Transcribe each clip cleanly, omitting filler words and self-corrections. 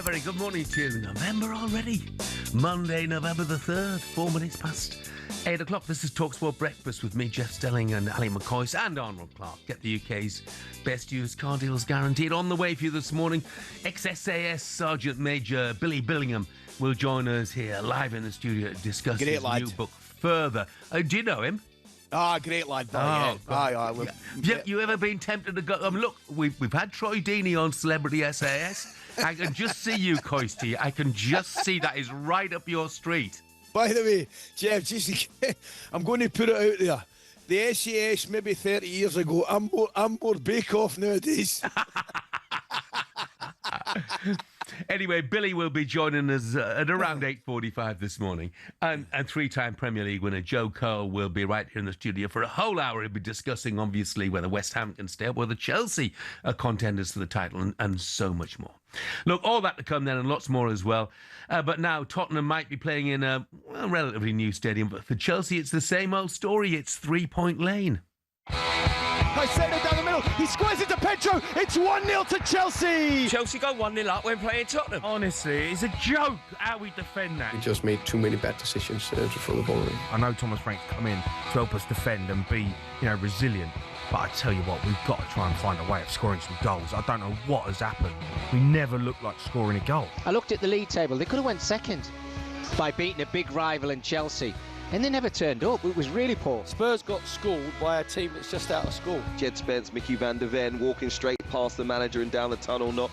Very good morning to you. November already. Monday, November the 3rd, 4 minutes past 8 o'clock. This is talkSPORT Breakfast with me, Jeff Stelling, and Ali McCoy and Arnold Clark. Get the UK's best used car deals guaranteed. On the way for you this morning, ex-SAS Sergeant Major Billy Billingham will join us here live in the studio to discuss his new book further. Do you know him? Great lad. Have you ever been tempted to go? Look, we've had Troy Deeney on Celebrity SAS. I can just see you, Coisty. I can just see that is right up your street. By the way, Jeff, I'm going to put it out there. The SAS maybe 30 years ago, I'm more Bake Off nowadays. Anyway, Billy will be joining us at around 8:45 this morning. And three-time Premier League winner Joe Cole will be right here in the studio for a whole hour. He'll be discussing, obviously, whether West Ham can stay up, whether Chelsea are contenders for the title, and so much more. Look, all that to come then and lots more as well. But now Tottenham might be playing in a relatively new stadium. But for Chelsea, it's the same old story. It's 3 Point Lane. Caicedo down the middle, he squares it to Pedro, it's 1-0 to Chelsea! Chelsea go 1-0 up when playing Tottenham. Honestly, it's a joke how we defend that. We just made too many bad decisions to throw the ball in. I know Thomas Frank's come in to help us defend and be, resilient. But I tell you what, we've got to try and find a way of scoring some goals. I don't know what has happened. We never look like scoring a goal. I looked at the league table, they could have went second by beating a big rival in Chelsea. And they never turned up. It was really poor. Spurs got schooled by a team that's just out of school. Jed Spence, Mickey van der Ven walking straight past the manager and down the tunnel, not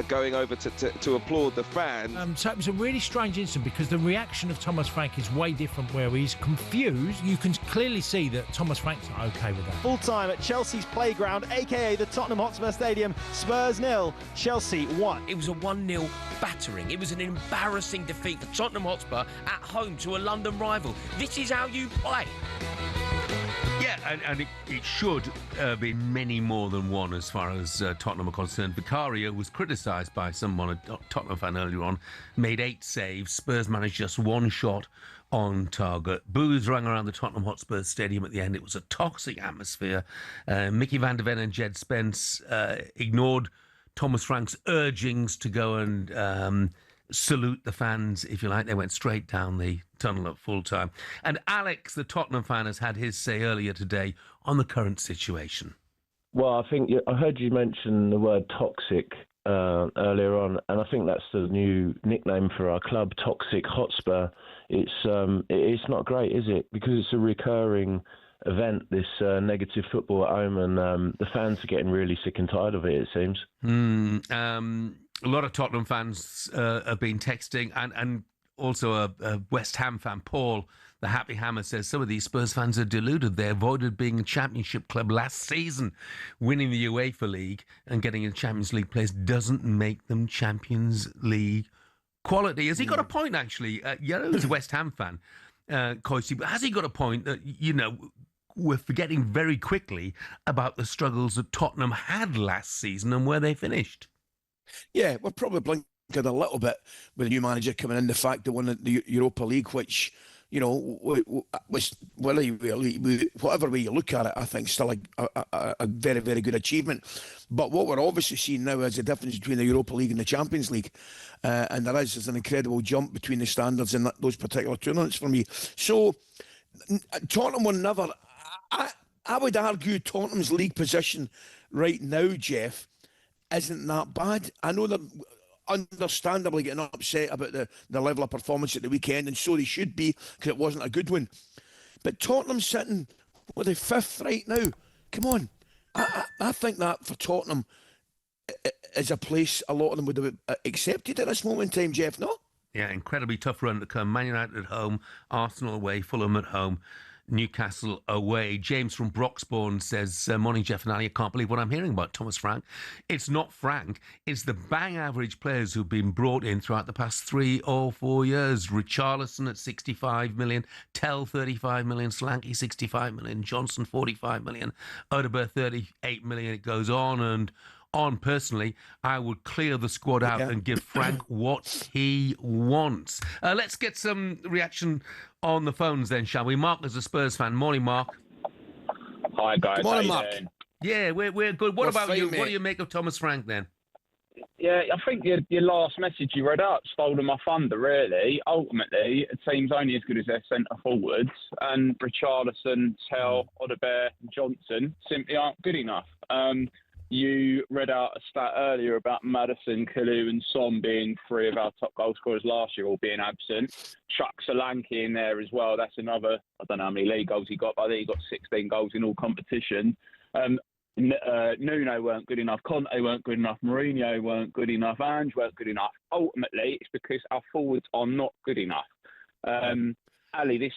going over to applaud the fans. So it was a really strange incident because the reaction of Thomas Frank is way different where he's confused. You can clearly see that Thomas Frank's not okay with that. Full time at Chelsea's playground, a.k.a. the Tottenham Hotspur Stadium. Spurs 0, Chelsea 1. It was a 1-0 battering. It was an embarrassing defeat for Tottenham Hotspur at home to a London rival. This is how you play. Yeah, and it should be many more than one as far as Tottenham are concerned. Vicario was criticised by someone, a Tottenham fan earlier on, made 8 saves. Spurs managed just 1 shot on target. Boos rang around the Tottenham Hotspur Stadium at the end. It was a toxic atmosphere. Mickey van der Ven and Jed Spence ignored Thomas Frank's urgings to go and salute the fans, if you like. They went straight down the tunnel at full time. And Alex, the Tottenham fan, has had his say earlier today on the current situation. Well, I heard you mention the word toxic earlier on, and I think that's the new nickname for our club, Toxic Hotspur. It's not great, is it? Because it's a recurring event, this negative football at home, and the fans are getting really sick and tired of it, it seems. A lot of Tottenham fans have been texting, and also a West Ham fan, Paul, the Happy Hammer, says some of these Spurs fans are deluded. They avoided being a championship club last season. Winning the UEFA League and getting a Champions League place doesn't make them Champions League quality. Has he got a point, actually? He's a West Ham fan, Coisty, but has he got a point that, we're forgetting very quickly about the struggles that Tottenham had last season and where they finished? Yeah, we're probably blinking a little bit with the new manager coming in. The fact they won the Europa League, which, was whatever way you look at it, I think still a very, very good achievement. But what we're obviously seeing now is the difference between the Europa League and the Champions League. And there's an incredible jump between the standards in those particular tournaments for me. So Tottenham will never... I would argue Tottenham's league position right now, Jeff, isn't that bad. I know they're understandably getting upset about the level of performance at the weekend, and so they should be, because it wasn't a good one. But Tottenham's sitting, they're 5th right now. Come on. I think that for Tottenham is a place a lot of them would have accepted at this moment in time, Jeff, no? Yeah, incredibly tough run to come. Man United at home, Arsenal away, Fulham at home, Newcastle away. James from Broxbourne says, morning, Jeff and Ali. I can't believe what I'm hearing about Thomas Frank. It's not Frank. It's the bang average players who've been brought in throughout the past 3 or 4 years. Richarlison at 65 million, Tell 35 million, Slanky 65 million, Johnson 45 million, Odegaard 38 million. It goes on and on. Personally, I would clear the squad out and give Frank what he wants. Let's get some reaction on the phones then, shall we? Mark is a Spurs fan. Morning, Mark. Hi, guys. Good morning, Mark. Yeah, we're good. What about you? Mate. What do you make of Thomas Frank then? Yeah, I think your last message you read out stole my thunder, really. Ultimately, a team's only as good as their centre forwards, and Richarlison, Tell, Odegaard and Johnson simply aren't good enough. You read out a stat earlier about Maddison, Kalu and Son being three of our top goal scorers last year, all being absent. Chuck Solanke in there as well. That's another, I don't know how many league goals he got, but I think he got 16 goals in all competition. Nuno weren't good enough, Conte weren't good enough, Mourinho weren't good enough, Ange weren't good enough. Ultimately, it's because our forwards are not good enough. Ali,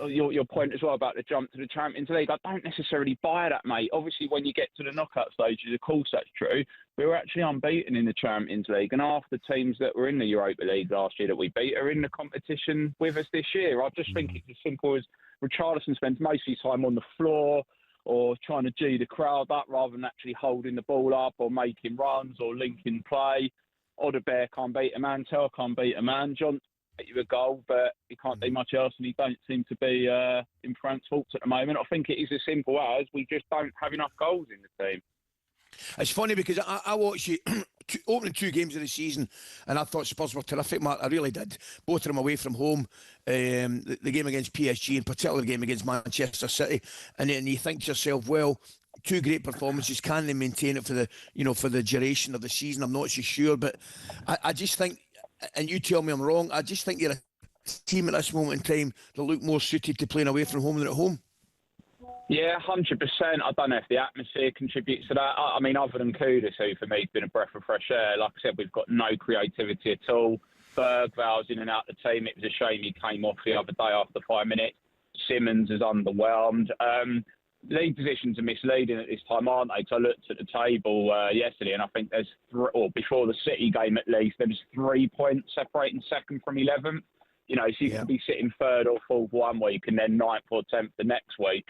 your point as well about the jump to the Champions League, I don't necessarily buy that, mate. Obviously, when you get to the knockout stages, of course that's true. We were actually unbeaten in the Champions League, and half the teams that were in the Europa League last year that we beat are in the competition with us this year. I just think it's as simple as Richarlison spends most of his time on the floor, or trying to G the crowd up rather than actually holding the ball up or making runs or linking play. Odegaard can't beat a man, Tell can't beat a man. John beat you a goal, but he can't do much else, and he don't seem to be in France's faults at the moment. I think it is as simple as we just don't have enough goals in the team. It's funny because I watched you opening 2 games of the season, and I thought Spurs were terrific, Mark. I really did. Both of them away from home. The game against PSG, in particular the game against Manchester City, and then you think to yourself, well, 2 great performances. Can they maintain it for the duration of the season? I'm not so sure, but I just think, and you tell me I'm wrong, I just think you're a team at this moment in time that look more suited to playing away from home than at home. Yeah, 100%. I don't know if the atmosphere contributes to that. I mean, other than Kudus, who for me has been a breath of fresh air, like I said, we've got no creativity at all. Bergval's in and out of the team. It was a shame he came off the other day after 5 minutes. Simmons is underwhelmed. League positions are misleading at this time, aren't they? So I looked at the table yesterday, and I think there's or before the City game at least, there was 3 points separating second from 11th. You know, so you could be sitting third or fourth one week and then 9th or 10th the next week.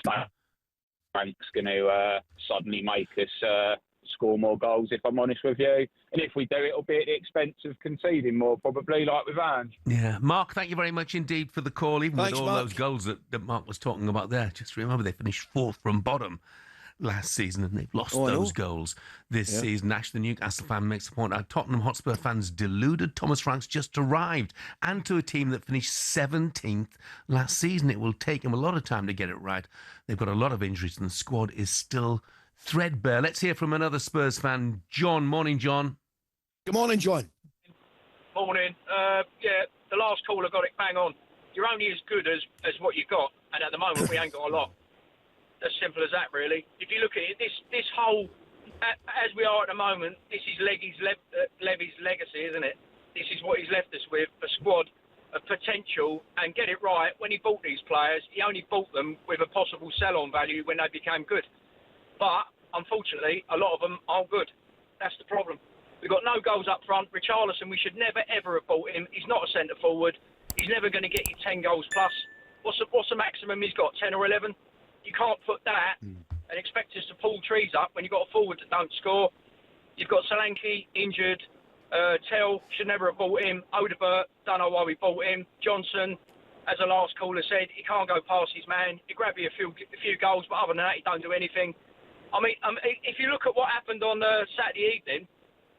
Frank's going to suddenly make us score more goals, if I'm honest with you. And if we do, it'll be at the expense of conceding more, probably, like with Ange. Yeah. Mark, thank you very much indeed for the call, even Thanks, with all Mark. those goals that Mark was talking about there. Just remember, they finished 4th from bottom last season, and they've lost those goals this season. Ash, the Newcastle fan, makes the point. Our Tottenham Hotspur fans deluded. Thomas Frank's just arrived, and to a team that finished 17th last season. It will take him a lot of time to get it right. They've got a lot of injuries, and the squad is still threadbare. Let's hear from another Spurs fan, John. Morning, John. Good morning, John. Morning. Yeah, the last caller got it bang on. You're only as good as what you got, and at the moment we ain't got a lot. As simple as that, really. If you look at it, this whole, as we are at the moment, this is Levy's legacy, isn't it? This is what he's left us with, a squad of potential, and get it right, when he bought these players, he only bought them with a possible sell-on value when they became good. But, unfortunately, a lot of them aren't good. That's the problem. We've got no goals up front. Richarlison, we should never, ever have bought him. He's not a centre-forward. He's never going to get you 10 goals plus. What's the maximum he's got, 10 or 11? You can't put that and expect us to pull trees up when you've got a forward that don't score. You've got Solanke injured. Tell should never have bought him. Odegaard, don't know why we bought him. Johnson, as the last caller said, he can't go past his man. He grabbed you a few goals, but other than that, he don't do anything. I mean, if you look at what happened on Saturday evening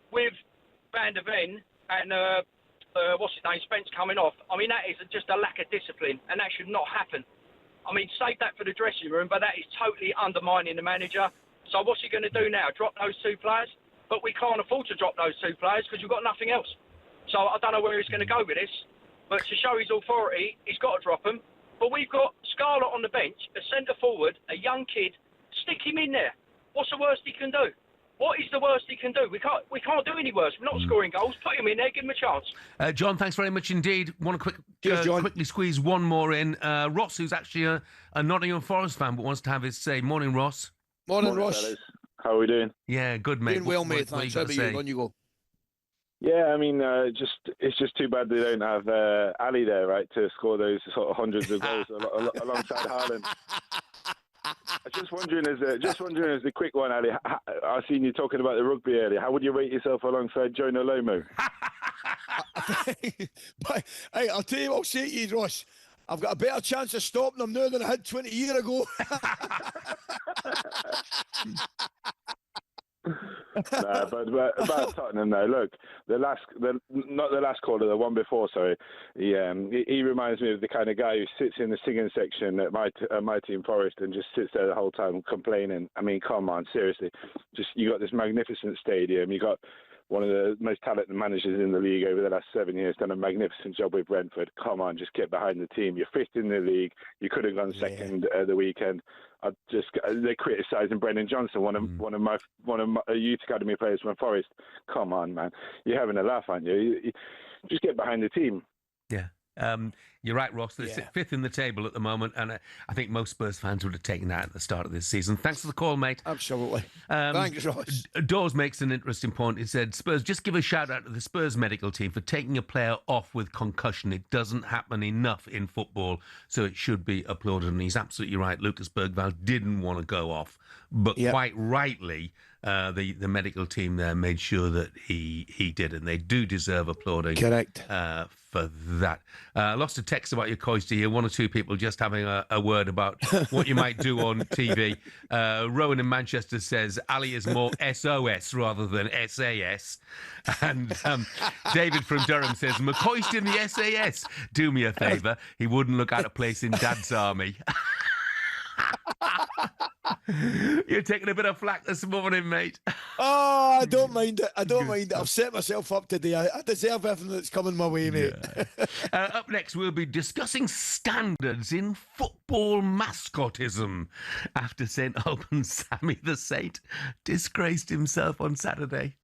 with Van der Ven and what's his name, Spence coming off, I mean, that is just a lack of discipline, and that should not happen. I mean, save that for the dressing room, but that is totally undermining the manager. So what's he going to do now? Drop those 2 players? But we can't afford to drop those 2 players because we've got nothing else. So I don't know where he's going to go with this. But to show his authority, he's got to drop them. But we've got Scarlett on the bench, a centre-forward, a young kid. Stick him in there. What's the worst he can do? What is the worst he can do? We can't do any worse. We're not scoring goals. Put him in there, give him a chance. John, thanks very much indeed. Want to quickly squeeze one more in. Ross, who's actually a Nottingham Forest fan, but wants to have his say. Morning, Ross. Morning, Ross. Fellas. How are we doing? Yeah, good, mate. Doing well, mate. Thanks. How about you? On you go. Yeah, I mean, it's just too bad they don't have Ali there, right, to score those sort of hundreds of goals alongside Haaland. Just wondering as a quick one, Ali. I've seen you talking about the rugby earlier. How would you rate yourself alongside Jonah Lomu? Hey, I'll tell you what I'll say to you, Ross. I've got a better chance of stopping them now than I had 20 years ago. But about Tottenham though, look, not the last caller, the one before. Sorry, he reminds me of the kind of guy who sits in the singing section at my team Forest and just sits there the whole time complaining. I mean, come on, seriously. Just you got this magnificent stadium, you got one of the most talented managers in the league over the last 7 years, done a magnificent job with Brentford. Come on, just get behind the team. You're fifth in the league. You could have gone second the weekend. They're criticising Brendan Johnson, one of my youth academy players from Forest. Come on, man, you're having a laugh, aren't you? Just get behind the team. Yeah. You're right, Ross. They sit fifth in the table at the moment, and I think most Spurs fans would have taken that at the start of this season. Thanks for the call, mate. Absolutely. Thanks, Ross. Dawes makes an interesting point. He said, Spurs, just give a shout-out to the Spurs medical team for taking a player off with concussion. It doesn't happen enough in football, so it should be applauded. And he's absolutely right. Lucas Bergvall didn't want to go off, but quite rightly, the medical team there made sure that he did, and they do deserve applauding. Correct. For that. Lost a text about your Coisty here. One or two people just having a word about what you might do on TV. Rowan in Manchester says Ali is more SOS rather than SAS. And David from Durham says, McCoist in the SAS. Do me a favour. He wouldn't look out of place in Dad's army. You're taking a bit of flack this morning, mate. Oh, I don't mind it. I don't mind it. I've set myself up today. I deserve everything that's coming my way, mate. Up next, we'll be discussing standards in football mascotism after St Albans Sammy the Saint disgraced himself on Saturday.